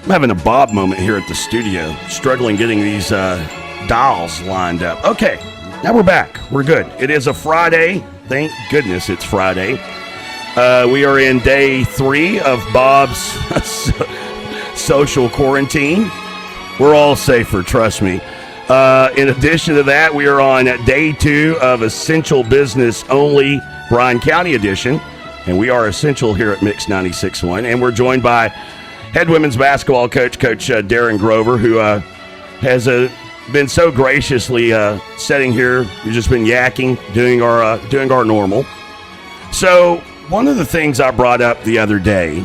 I'm having a Bob moment here at the studio, struggling getting these dials lined up. Okay, now we're back. We're good. It is a Friday. Thank goodness it's Friday. We are in day 3 of Bob's social quarantine. We're all safer, trust me. In addition to that, we are on day 2 of Essential Business Only Bryan County edition. And we are essential here at Mix 96.1. And we're joined by head women's basketball coach, Darin Grover, who has been so graciously sitting here. We've just been yakking, doing our normal. So one of the things I brought up the other day,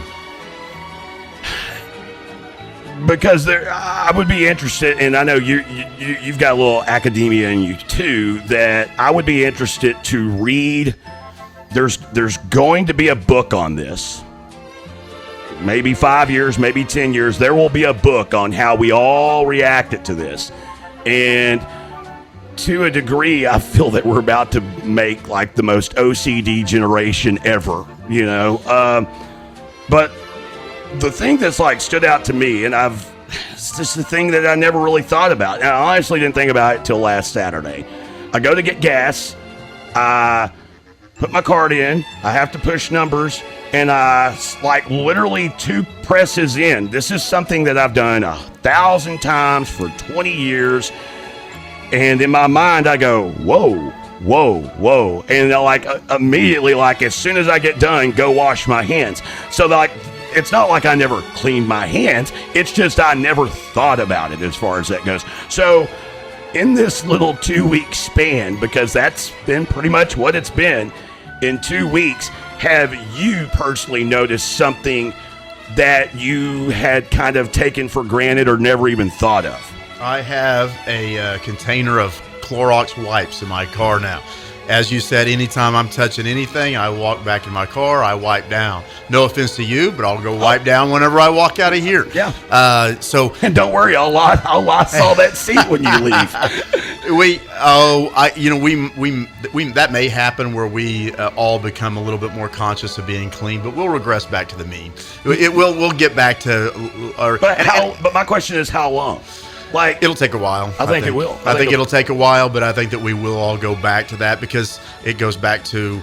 because I would be interested, and I know you've got a little academia in you too, that I would be interested to read. There's going to be a book on this. Maybe 5 years, maybe 10 years. There will be a book on how we all reacted to this. And to a degree, I feel that we're about to make like the most OCD generation ever, you know. But the thing that's like stood out to me, and it's just the thing that I never really thought about. And I honestly didn't think about it till last Saturday. I go to get gas. I put my card in. I have to push numbers. And like literally 2 presses in. This is something that I've done 1,000 times for 20 years. And in my mind, I go, whoa, whoa, whoa. And like immediately, like as soon as I get done, go wash my hands. So like, it's not like I never cleaned my hands. It's just I never thought about it as far as that goes. So in this little 2-week span, because that's been pretty much what it's been, in 2 weeks, have you personally noticed something that you had kind of taken for granted or never even thought of? I have a container of Clorox wipes in my car now. As you said, anytime I'm touching anything, I walk back in my car, I wipe down. No offense to you, but I'll go wipe down whenever I walk out of here. Yeah. And don't worry, I'll loss all that seat when you leave. That may happen where we all become a little bit more conscious of being clean, but we'll regress back to the mean. We'll get back to. But my question is, how long? Like, it'll take a while. I think it will. I think it'll take a while, but I think that we will all go back to that because it goes back to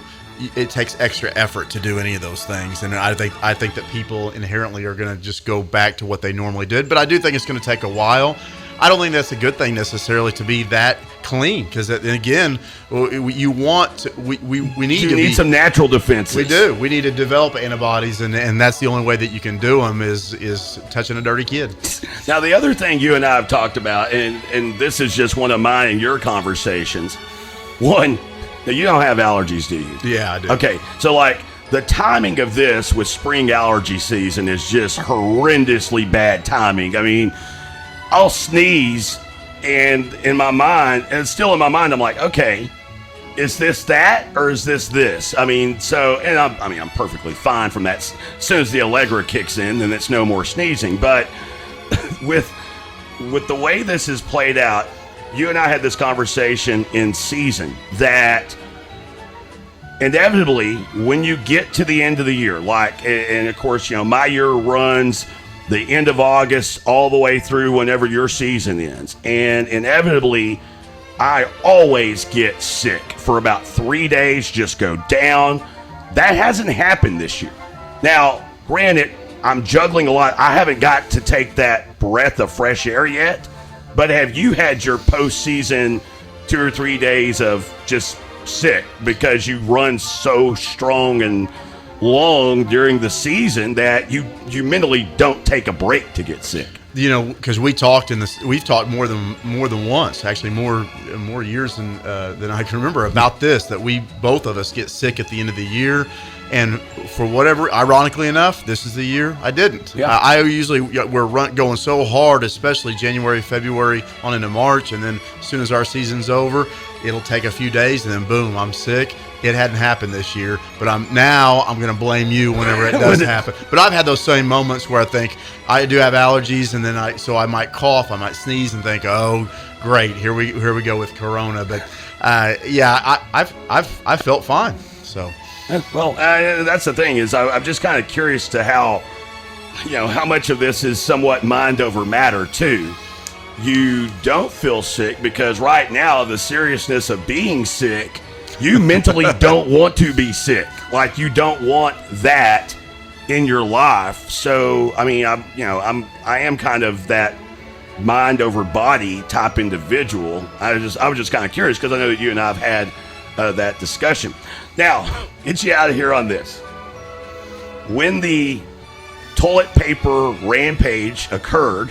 it takes extra effort to do any of those things, and I think that people inherently are going to just go back to what they normally did. But I do think it's going to take a while. I don't think that's a good thing necessarily to be that clean because again, we need some natural defenses. We do. We need to develop antibodies, and that's the only way that you can do them is touching a dirty kid. Now, the other thing you and I have talked about, and this is just one of mine and your conversations. One, now you don't have allergies, do you? Yeah, I do. Okay, so like the timing of this with spring allergy season is just horrendously bad timing. I mean, I'll sneeze, and in my mind, and still in my mind, I'm like, okay, is this that or is this? I mean, so, and I'm perfectly fine from that. As soon as the Allegra kicks in, then it's no more sneezing. But with the way this is played out, you and I had this conversation in season that inevitably, when you get to the end of the year, like, and of course, you know, my year runs the end of August all the way through whenever your season ends. And inevitably, I always get sick for about 3 days, just go down. That hasn't happened this year. Now, granted, I'm juggling a lot. I haven't got to take that breath of fresh air yet. But have you had your postseason 2 or 3 days of just sick because you run so strong and long during the season that you mentally don't take a break to get sick? You know, because we've talked more than once, actually more years than I can remember about this, that we both of us get sick at the end of the year, and for whatever, ironically enough, this is the year I didn't. Yeah. I usually we're going so hard, especially January, February, on into March, and then as soon as our season's over, it'll take a few days, and then boom, I'm sick. It hadn't happened this year, but I'm going to blame you whenever it does happen. But I've had those same moments where I think I do have allergies, and then I might cough, I might sneeze, and think, oh, great, here we go with Corona. But I've felt fine. So well, that's the thing is I'm just kind of curious to how how much of this is somewhat mind over matter too. You don't feel sick because right now the seriousness of being sick, you mentally don't want to be sick. Like you don't want that in your life. So I mean, I am kind of that mind over body type individual. I was just kind of curious because I know that you and I have had that discussion. Now, get you out of here on this. When the toilet paper rampage occurred,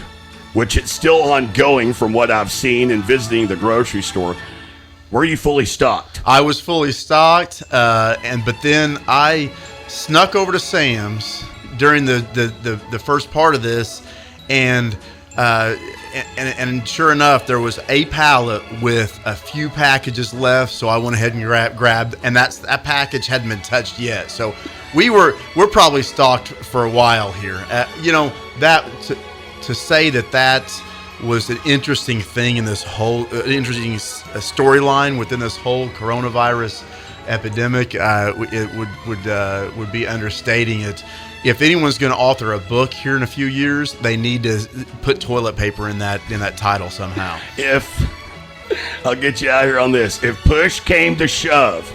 which it's still ongoing from what I've seen in visiting the grocery store, were you fully stocked? I was fully stocked, but then I snuck over to Sam's during the first part of this, and sure enough, there was a pallet with a few packages left. So I went ahead and grabbed, and that package hadn't been touched yet. So we're probably stocked for a while here. To say that was an interesting thing in this whole interesting storyline within this whole coronavirus epidemic, it would be understating it. If anyone's going to author a book here in a few years, they need to put toilet paper in that title somehow. I'll get you out here on this. If push came to shove,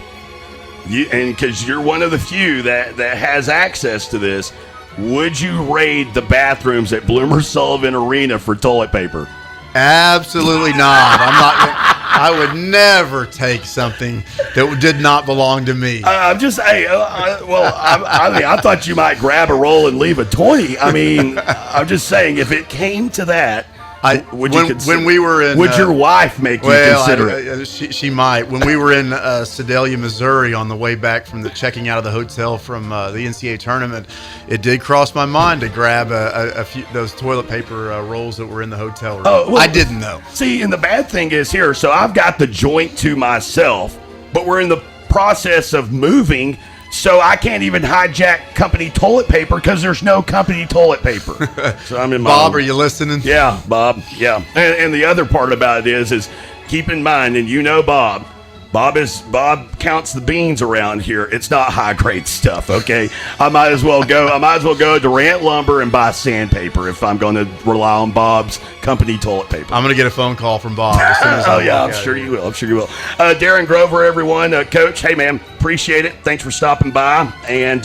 and because you're one of the few that has access to this, would you raid the bathrooms at Bloomer Sullivan Arena for toilet paper? Absolutely not. I would never take something that did not belong to me. I thought you might grab a roll and leave a 20. I mean, I'm just saying, if it came to that, when we were in, would your wife make you consider it? She might. When we were in Sedalia, Missouri, on the way back from checking out of the hotel from the NCAA tournament, it did cross my mind to grab a few those toilet paper rolls that were in the hotel room. Oh, well, I didn't know. See, and the bad thing is here. So I've got the joint to myself, but we're in the process of moving. So I can't even hijack company toilet paper because there's no company toilet paper. So I'm in my Bob, are you listening? Yeah, Bob. Yeah. And the other part about it is keep in mind, and Bob counts the beans around here. It's not high grade stuff, okay? I might as well go to Durant Lumber and buy sandpaper if I'm going to rely on Bob's company toilet paper. I'm going to get a phone call from Bob as soon as I'm sure you will. Darin Grover, everyone. Coach, hey, man, appreciate it. Thanks for stopping by, and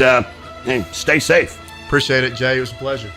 hey, stay safe. Appreciate it, Jay. It was a pleasure.